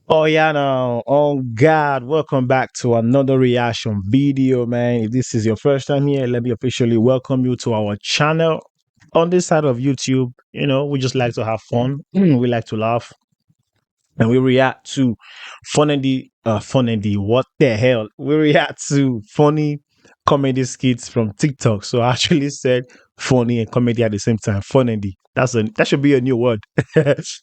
Oh yeah, now. Oh God, welcome back to another reaction video, man. If this is your first time here, let me officially welcome you to our channel. On this side of YouTube, we just like to have fun. We like to laugh, and we react to funny, what the hell? We react to funny comedy skits from TikTok. So I actually said funny and comedy at the same time. Funny. That should be a new word.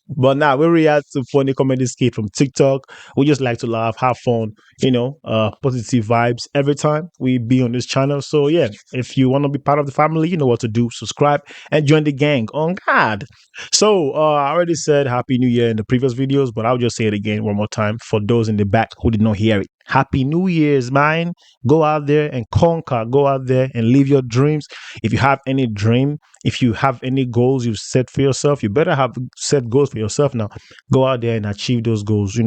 But now we react to funny comedy skit from TikTok. We just like to laugh, have fun, positive vibes every time we be on this channel. So yeah, if you want to be part of the family, you know what to do. Subscribe and join the gang. On God. So I already said Happy New Year in the previous videos, but I'll just say it again one more time for those in the back who did not hear it. Happy New Year's, man. Go out there and conquer. Go out there and live your dreams. If you have any dream, if you have any goals you've set for yourself, you better have set goals for yourself now. Go out there and achieve those goals.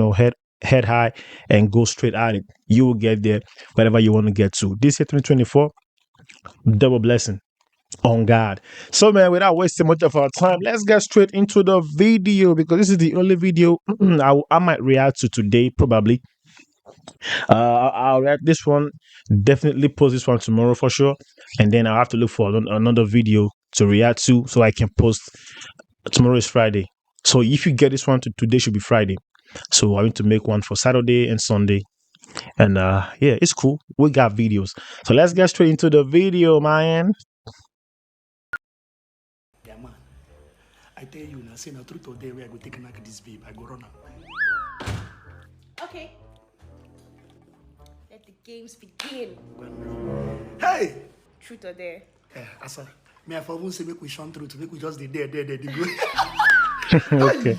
Head high and go straight at it. You will get there, wherever you want to get to. This year, 2024, double blessing on God. So, man, without wasting much of our time, let's get straight into the video because this is the only video I might react to today, probably. I'll react this one, definitely post this one tomorrow for sure, and then I'll have to look for another video to react to so I can post. Tomorrow is Friday, so if you get this one, today should be Friday. So I need to make one for Saturday and Sunday, and yeah, it's cool. We got videos, so let's get straight into the video, man. Yeah, man. I tell you now, say the truth today we are going to take knock this babe. I go run am. Okay. Let the games begin. Hey! Truth or dare? Asa, me I for even say make we shun through to make we just the there, the go. Okay.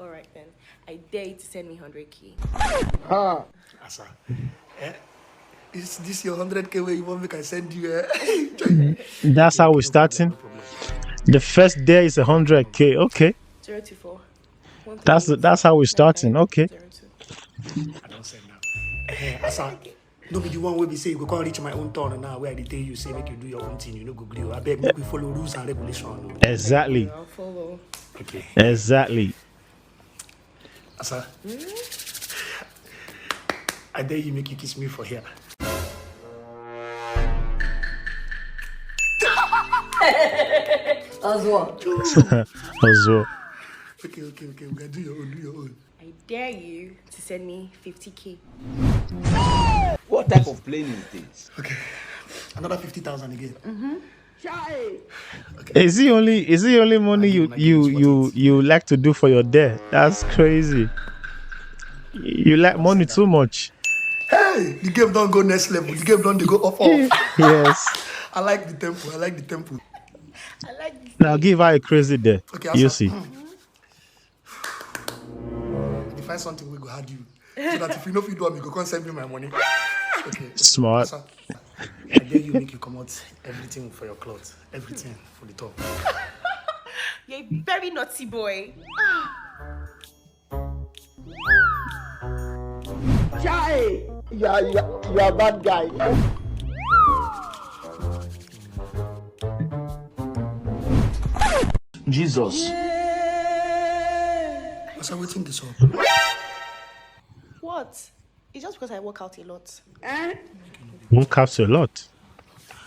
All right then. I dare you to send me 100K. Asa, is this your 100K where you want me to send you? That's how we're starting. The first day is 100K. Okay. 024. That's how we're starting. Okay. 02. I don't send now. Asa, no be the one where we say you go come reach my own turn now where I tell you say make you do your own thing, you know go agree. I beg make we follow rules and regulations. Exactly. I'll follow. Okay. Exactly. Asa, I dare you make you kiss me for here. As well. As well. Okay. We gotta do your own. I dare you to send me 50K. What type of plane is this? Okay. Another 50,000 again. Is he only money you like to do for your dad? That's crazy. You like money too much. Hey, the game don't go next level. The game don't go off. Yes. I like the tempo. I like this. Now give her a crazy day. Okay, You Asa, see. If you find something, we go hard you. So that if you know if you do, you go come send me my money. Okay. Smart. Asa, I dare you make you come out everything for your clothes. Everything for the top. You're a very naughty boy. Chai! You are a bad guy. Jesus. Asa, waiting this up. What? It's just because I work out a lot. Work out a lot.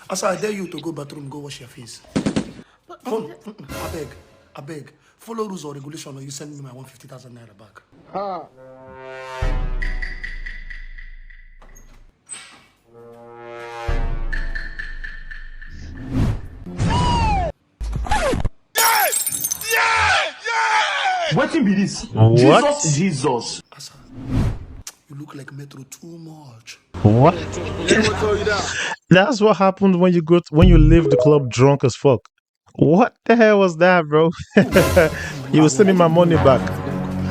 Asa, I dare you to go bathroom, go wash your face. But I beg. Follow rules or regulation or you send me my 150,000 naira back. What be this? What? Jesus. Asa, you look like Metro too much. What? That's what happens when you leave the club drunk as fuck. What the hell was that, bro? You will send me my money back.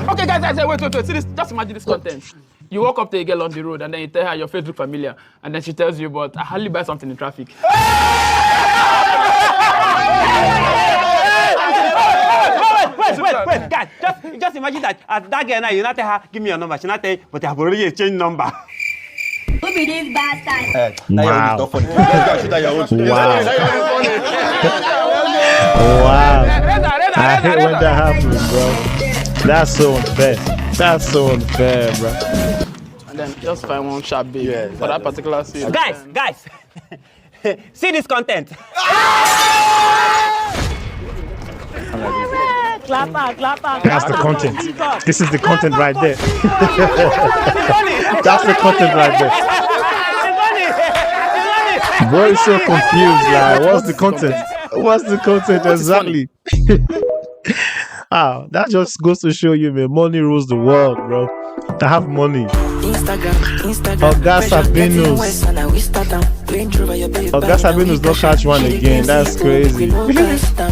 Okay, guys, wait. See this, just imagine this content. You walk up to a girl on the road and then you tell her your face looks familiar. And then she tells you, but I hardly buy something in traffic. Wait, guys, just imagine that that girl now, you not tell her, give me your number. She not tell you, but I have already exchanged number. Who be this bastard? Wow. Wow. Wow. I hate when that happens, bro. That's so unfair. That's so unfair, bro. And then just find one sharp babe for that particular scene. Guys, see this content. That's the content. This is the content right there. That's the content right there. Boy is so confused. Like, what's the content? What's the content exactly? That just goes to show you, man. Money rules the world, bro. To have money. Oga Sabinus. Oga Sabinus don't catch one again. That's crazy. Investor.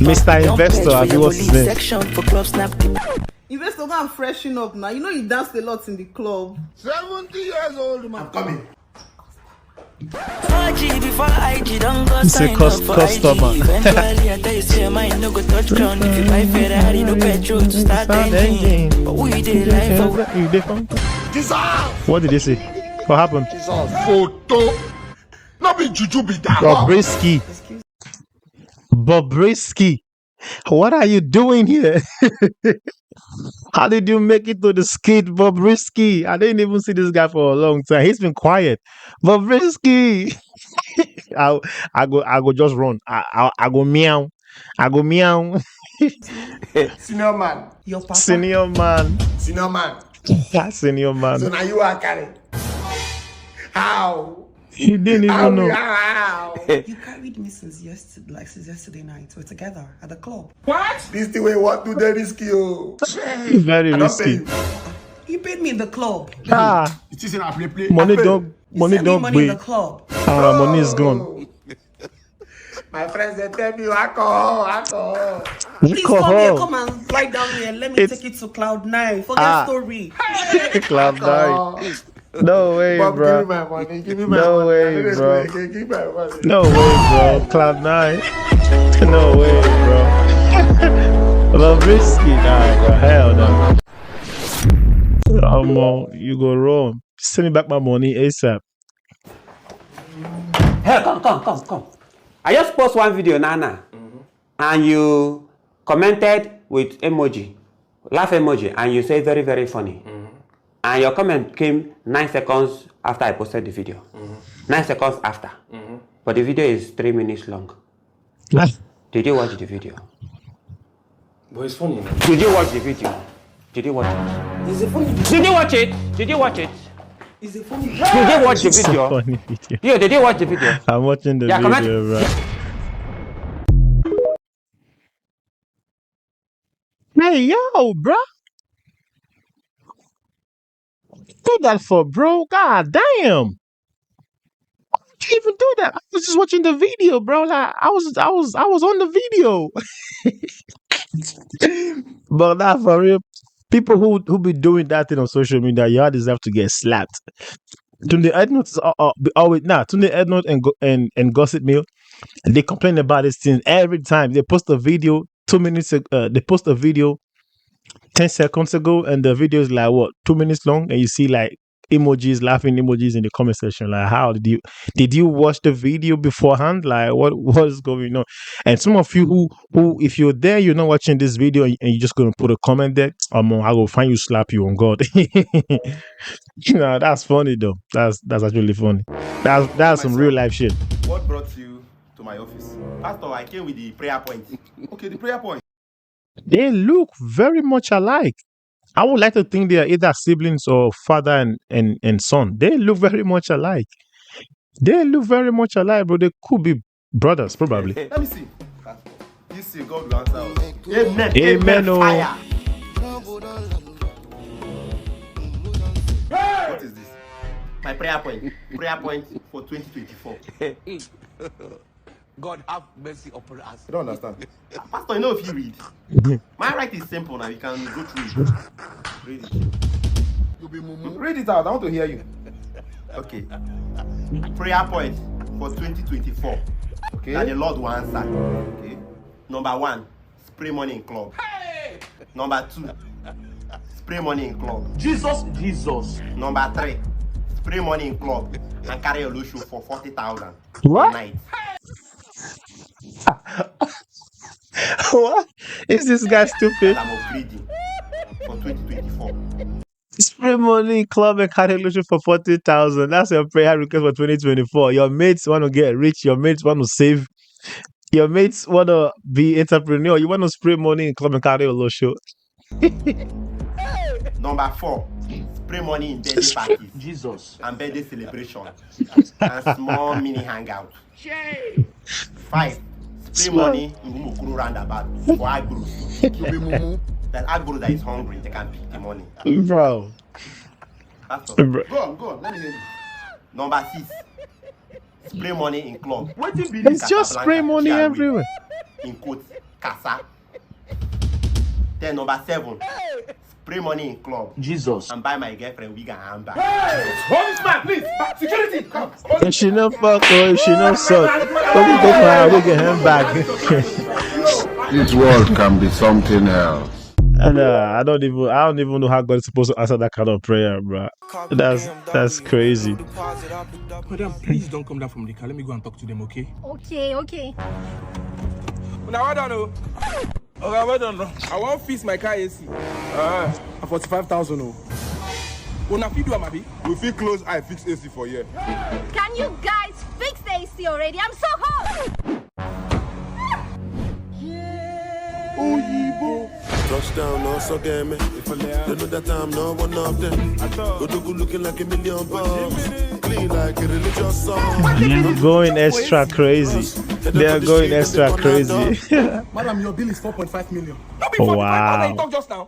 Mr. Investor, I what's his name? Investor, go and freshen up now. You know you danced a lot in the club. 70 years old, man. I'm coming. It's a customer. What did he say? What happened? Photo. Not be juju be that. Bobrisky. What are you doing here? How did you make it to the skit, Bobrisky? I didn't even see this guy for a long time. He's been quiet. Bobrisky. I go just run. I go meow. I go meow. Senior man. Your papa. Senior man. Senior man. Senior man. So now you are carrying. How? He didn't even know. How? You carried me since yesterday night. We're together at the club. What? This the way what do they risk you? Very risky. You paid me in the club. It is in a play. Money don't Money in the wait. club. Money is gone. My friends, they tell me alcohol. Please come here, come and lie down here. Let me take you to Cloud9. Forget story. Cloud9. No way, Bob, bro. give me my money. Give me my No money. way, bro. Give me my money. No way, bro. Cloud9. No way, bro. Bobrisky, nah, bro. Hell no. You go wrong. Send me back my money ASAP. Hey, come. I just post one video, Nana, and you commented with emoji, laugh emoji, and you say very, very funny. And your comment came 9 seconds after I posted the video. 9 seconds after. But the video is 3 minutes long. Did you watch the video? But it's funny, man. Did you watch the video? Did you watch it? It's a funny video. Did you watch it? Did you watch it? It's a funny Did you watch the It's a video? funny video. Yo, did you watch the video? I'm watching the Yeah, comment. video, bro. Hey, yo, bro. Do that for, bro. God damn. Why would you even do that? I was just watching the video, bro. Like I was on the video. But not for real. People who be doing that thing on social media, y'all deserve to get slapped. Tunde Ednut is always Tunde Ednut and Gossip Mill, they complain about this thing every time. They post a video 2 minutes ago, they post a video 10 seconds ago, and the video is like what 2 minutes long, and you see like emojis, laughing emojis in the comment section. Like, how did you watch the video beforehand? Like, what is going on? And some of you who if you're there, you're not watching this video, and you're just gonna put a comment there, I will find you, slap you on God. You know, that's funny though. That's actually funny. That's some real life shit. What brought you to my office? Pastor, I came with the prayer point. Okay, the prayer point. They look very much alike. I would like to think they are either siblings or father and son. They look very much alike. They look very much alike, bro. They could be brothers, probably. Let me see. You see, God will answer us. Amen. Amen. Oh. Fire. What is this? My prayer point. Prayer point for 2024. God have mercy upon us. I don't understand. Pastor, you know if you read. My right is simple now. You can go through it. Read it. You be mumu. Read it out. I want to hear you. Okay. Prayer point for 2024. Okay. That the Lord will answer. Okay. Number 1, spray money in club. Number 2, spray money in club. Jesus. Number 3, spray money in club and carry a low show for 40,000 What? a night. What? Is this guy stupid? I'm upgrading for 2024. Spray money club and cardiology for 40,000. That's your prayer request for 2024. Your mates want to get rich. Your mates want to save. Your mates want to be entrepreneur. You want to spray money in club and cardiology. Number 4, spray money in birthday parties. Jesus. And birthday celebration. And small mini hangout. 5, spray money in Umukuru roundabout for Agbros. That Agbros that is hungry, they can pick the money. Bro. That's all. Bro. Go on, let me hear you. Number 6, spray money in club. It's just spray money everywhere. In quotes, Casa. Then number 7, spray money in club. Jesus. And buy my girlfriend wig and handbag. Hold this man, please. Security, come. And she no fuck or she no suck. Let me go for her wig and handbag. This world can be something else. And I don't even know how God is supposed to answer that kind of prayer, bro. That's crazy. Madam, please don't come down from the car. Let me go and talk to them, okay? Okay. Now, well done, oh. Okay, well done. I won't fix my car AC. 45,000, oh. When I feed you, Amabi? We feel close, I fix AC for you. Can you guys fix the AC already? I'm so hot. Touchdown, no so game. They know that I'm not one of them. Go looking like a million bucks. Clean like a religious song. They're going extra crazy. They're going extra crazy. Madam, your bill is 4.5 million. Wow. You talk just now.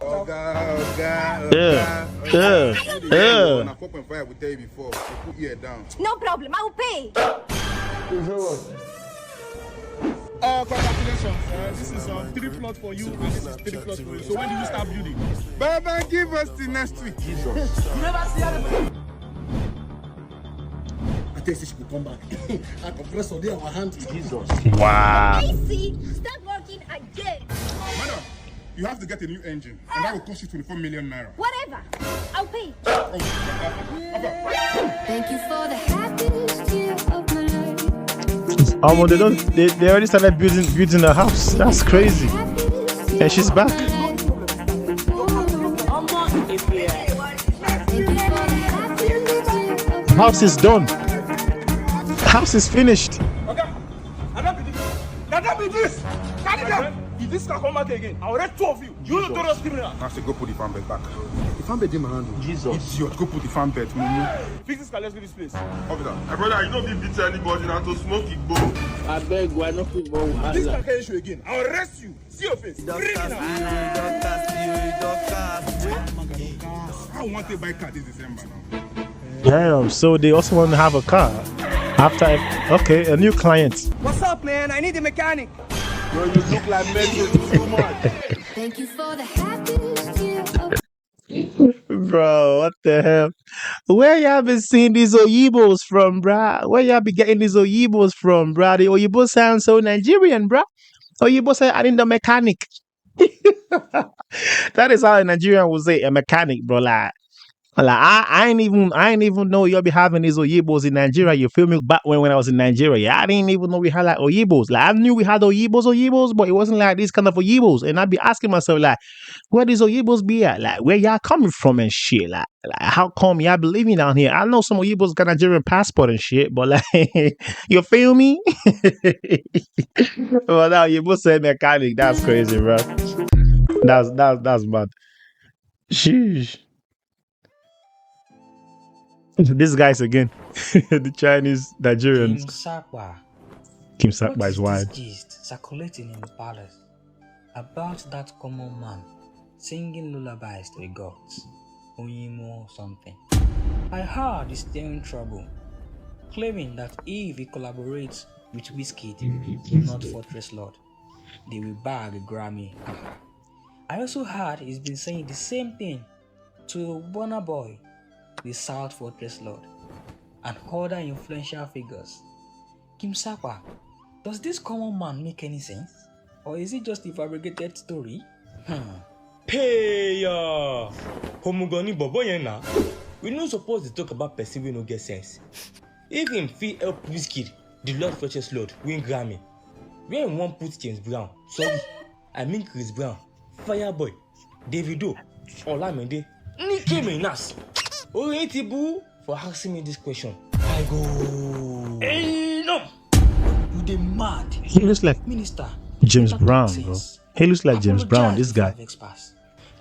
Yeah. 4.5 we tell you before. Put your down. No problem, I will pay. Congratulations. This is 3 plots for you, and this is 3 plots for you. So when do you start building? Baba, give us the next week. Jesus. You never see anything. I think she should come back. I compress on our hand. Jesus. Wow. AC, start working again. Madam, you have to get a new engine, and that will cost you 24 million naira. Whatever, I'll pay. Thank you for the happiest year of my life. They already started building a house. That's crazy. And she's back. House is done. House is finished. Okay. That be this. If this can come back again, I'll arrest 2 of you. You notorious criminal. I said go put the fan bed back. The fan bed in my hand. Jesus. Idiot, go put the fan bed. Fix this car, let's leave this place. Officer, my brother, you don't be beat anybody now to smoke it, bro. I beg, why not people? This can carry you again. I'll arrest you. See your face. Criminal. I want to buy a car this December now. Damn, so they also want to have a car. Okay, a new client. What's up, man? I need a mechanic. Bro, you look like Metro too much. Thank you for the happiest year of Bro, what the hell? Where y'all been seeing these Oyibos from, bruh? Where y'all be getting these Oyibos from, bruh? The Oyibos sound so Nigerian, bruh. Oyibos say, I need a mechanic. That is how a Nigerian would say a mechanic, bro. Like I ain't even know y'all be having these Oyibos in Nigeria. You feel me? Back when I was in Nigeria, I didn't even know we had like Oyibos. Like I knew we had Oyibos, but it wasn't like these kind of Oyibos. And I'd be asking myself like, where these Oyibos be at? Like where y'all coming from and shit? Like how come y'all be living down here? I know some Oyibos got Nigerian passport and shit, but like you feel me? Well, now Oyibo said mechanic. That's crazy, bro. That's bad. Sheesh. These guys again, the Chinese Nigerians. Kim Sakwa is wild. Gist circulating in the palace about that common man singing lullabies to the gods, Oyimo something. I heard he's still in trouble, claiming that if he collaborates with Wizkid, not Fortress Lord, they will bag a Grammy. I also heard he's been saying the same thing to Burna Boy, the South Fortress Lord, and other influential figures. Kim Sakwa, does this common man make any sense? Or is it just a fabricated story? Hey, Homogoni Bobo na. We no suppose to talk about person we no get sense. If him feel help Wizkid, the Lord Fortress Lord, win Grammy, where him won't put James Brown? Sorry. I mean Chris Brown, Fireboy, Davido, Olamide, Nicki Minaj. Oretibu for asking me this question. I go. Hey, no. You dey mad. He looks like Minister. James Brown, bro. He looks like James Brown, this guy.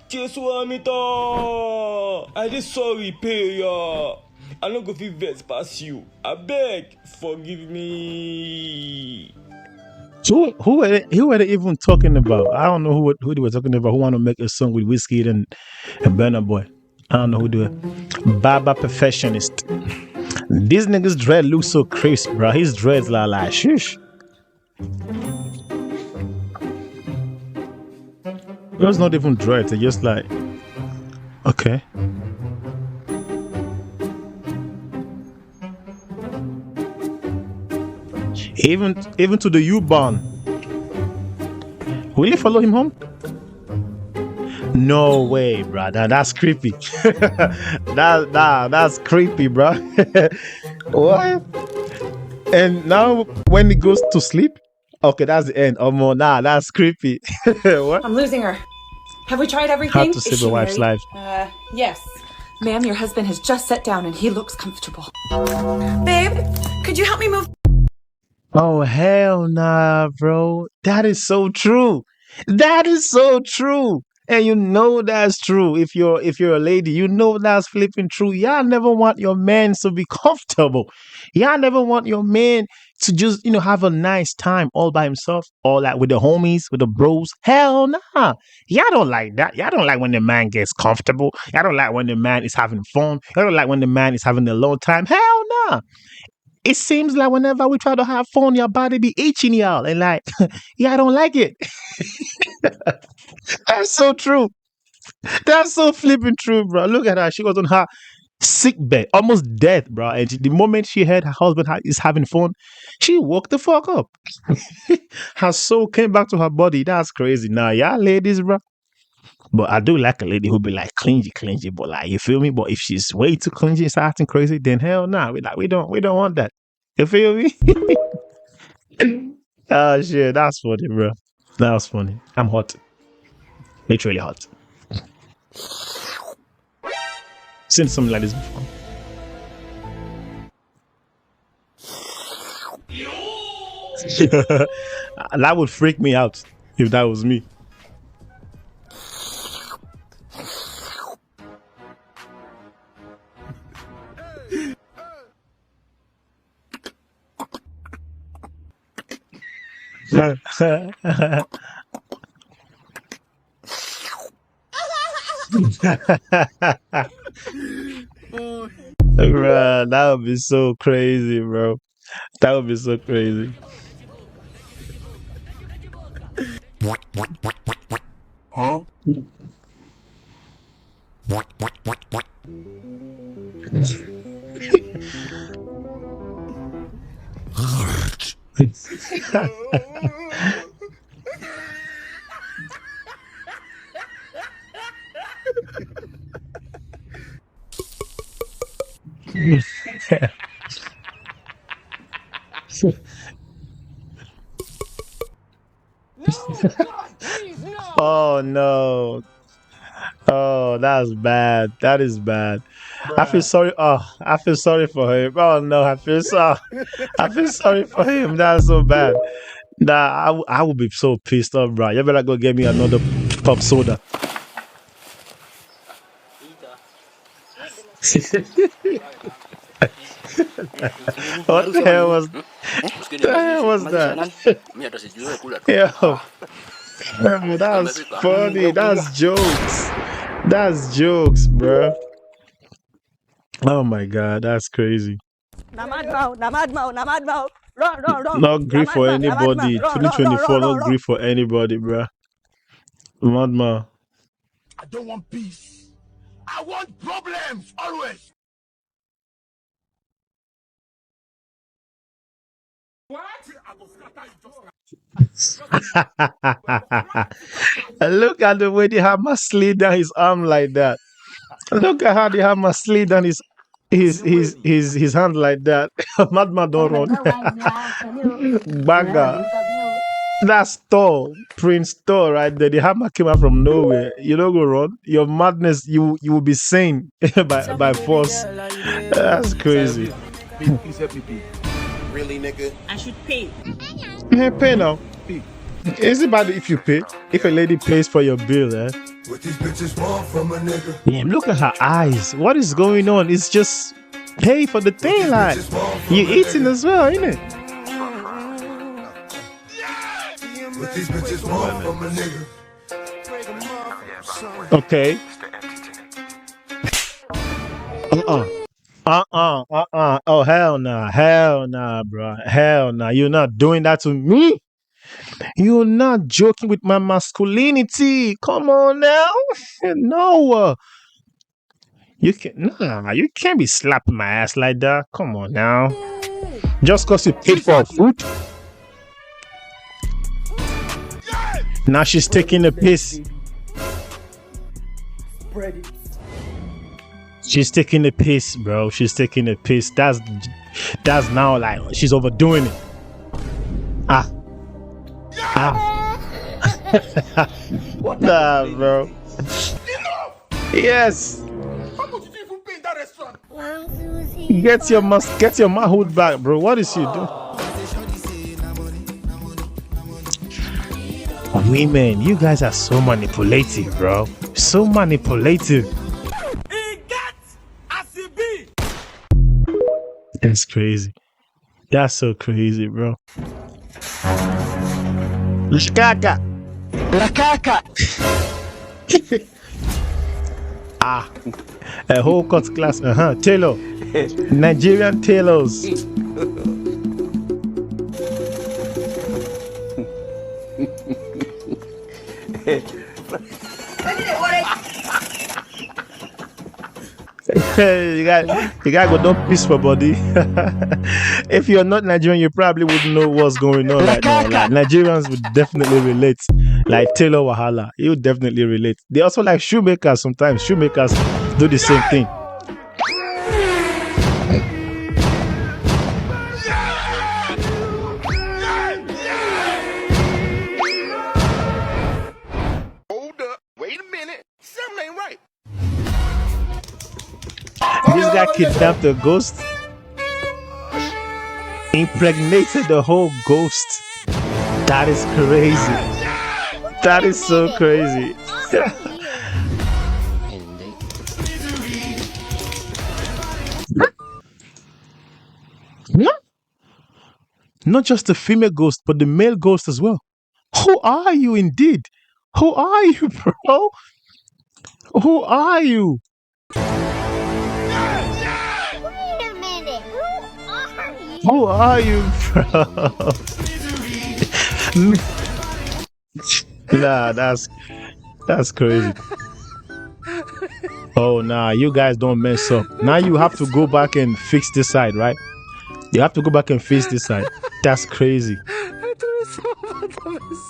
Jesu Amito. I dey sorry, pay ya. I no go fit vex pass you. I beg, forgive me. So who were they even talking about? I don't know who they were talking about. Who want to make a song with Wizkid and Burna Boy? I don't know who do it. Baba Perfectionist. These niggas dread look so crisp, bro. His dreads like shush. Those not even dreads. They're just like okay. Even to the U-Bahn. Will you follow him home? No way, bro. That's creepy. That's creepy, bro. What? And now when he goes to sleep, okay, that's the end. Oh no, nah, that's creepy. What? I'm losing her. Have we tried everything? How to save a wife's life. Yes. Ma'am, your husband has just sat down and he looks comfortable. Babe, could you help me move? Oh hell nah, bro. That is so true. That is so true. And you know that's true. If you're a lady, you know that's flipping true. Y'all never want your man to be comfortable. Y'all never want your man to just, have a nice time all by himself, or like with the homies, with the bros. Hell nah. Y'all don't like that. Y'all don't like when the man gets comfortable. Y'all don't like when the man is having fun. Y'all don't like when the man is having a long time. Hell nah. It seems like whenever we try to have fun, your body be itching y'all. And like, y'all don't like it. That's so true. That's so flipping true, bro. Look at her. She was on her sick bed, almost death, bro. And the moment she heard her husband is having fun, she woke the fuck up. Her soul came back to her body. That's crazy. Nah, y'all ladies, bro. But I do like a lady who be like clingy, but like, you feel me? But if she's way too clingy and start acting crazy, then hell nah. We don't want that. You feel me? Oh shit, that's funny, bro. That was funny. I'm hot. Literally hot. Seen something like this before. That would freak me out if that was me. Bro, that would be so crazy, bro. That would be so crazy. Huh? Oh no. Oh, that's bad. That is bad. I feel sorry. Oh, I feel sorry for him. Oh no, I feel sorry for him. That's so bad. Nah, I would be so pissed off, bro. You better go get me another pop soda. What the hell was that? Yo, that's funny. That's jokes. That's jokes, bro. Oh my god, that's crazy. Not grief for anybody. 2024, not grief for anybody, bro. Madman. I don't want peace. I want problems always. Look at the way the hammer slid down his arm like that. Look at how the hammer slid down his hand like that. Madman don't run. Bagger. That's Thor, Prince Thor, right there. The hammer came out from nowhere. You don't go run. Your madness, you will be sane by force. That's crazy. Please help me pay. Really, nigga? I should pay. Hey, pay now. Is it bad if you pay? If a lady pays for your bill, eh? What these bitches want from a nigga? Damn, look at her eyes. What is going on? It's just pay for the thing, like you eating as well, ain't it? What these bitches want from a nigga? Okay. Oh hell nah, bro. Hell nah. You're not doing that to me. You're not joking with my masculinity. Come on now. No. You can't be slapping my ass like that. Come on now. Just cause you paid for food. Now she's taking the piss. Spread it. She's taking the piss, bro. She's taking the piss. That's now like she's overdoing it. Nah, bro. Yes. How much did you even pay in that restaurant? Get your manhood back, bro. What is she doing? Women, you guys are so manipulative, bro. So manipulative. That's crazy. That's so crazy, bro. Lakaka. A whole cut class. Tailor. Nigerian tailors. you got go don't piss for body. If you're not Nigerian, you probably wouldn't know what's going on right now. Like Nigerians would definitely relate. Like Taylor Wahala, he would definitely relate. They also like shoemakers sometimes. Shoemakers do the same thing. Hold up. Wait a minute. Something ain't right. This guy kidnapped a ghost, impregnated the whole ghost. That is crazy. That is so crazy. Not just the female ghost, but the male ghost as well. Who are you indeed? Who are you, bro? Who are you? Who are you, bro? Nah, that's crazy. Oh, nah, you guys don't mess up. Now you have to go back and fix this side, right? You have to go back and fix this side. That's crazy.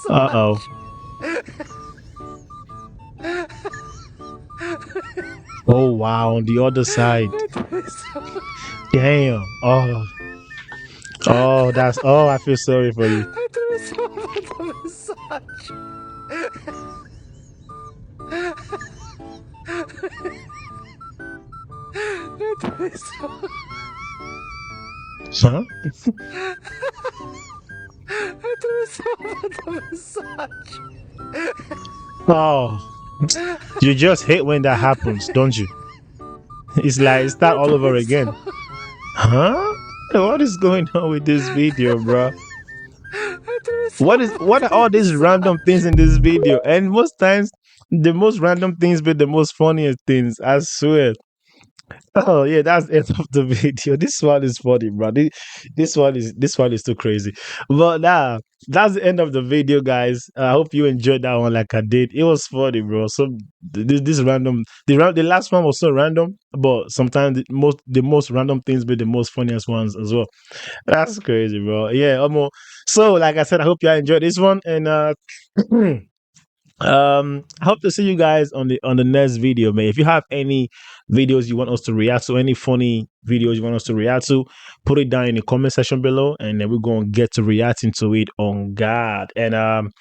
Uh-oh. Oh, wow, on the other side. Damn. Oh, I feel sorry for you. Huh? Oh, you just hate when that happens, don't you? It's like it's start all over again. Huh? What is going on with this video, bro? What are all these random things in this video? And most times, the most random things be the most funniest things. I swear. Oh yeah, that's the end of the video. This one is funny, bro. This one is too crazy. But nah, that's the end of the video, guys. I hope you enjoyed that one like I did. It was funny, bro. So this random, the last one was so random, but sometimes the most random things be the most funniest ones as well. That's crazy, bro. Yeah, so like I said, I hope you enjoyed this one, and I hope to see you guys on the next video, man. If you have any videos you want us to react to, any funny videos you want us to react to, put it down in the comment section below, and then we're gonna get to reacting to it on God. And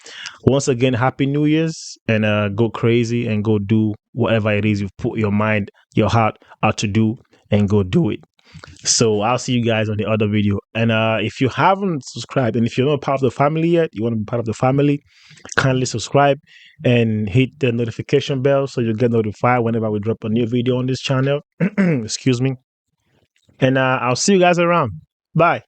once again, happy New Year's, and go crazy and go do whatever it is you've put your mind, your heart out to do, and go do it. So I'll see you guys on the other video. And if you haven't subscribed, and if you're not part of the family yet, you want to be part of the family, kindly subscribe and hit the notification bell so you get notified whenever we drop a new video on this channel. Excuse me. And I'll see you guys around. Bye.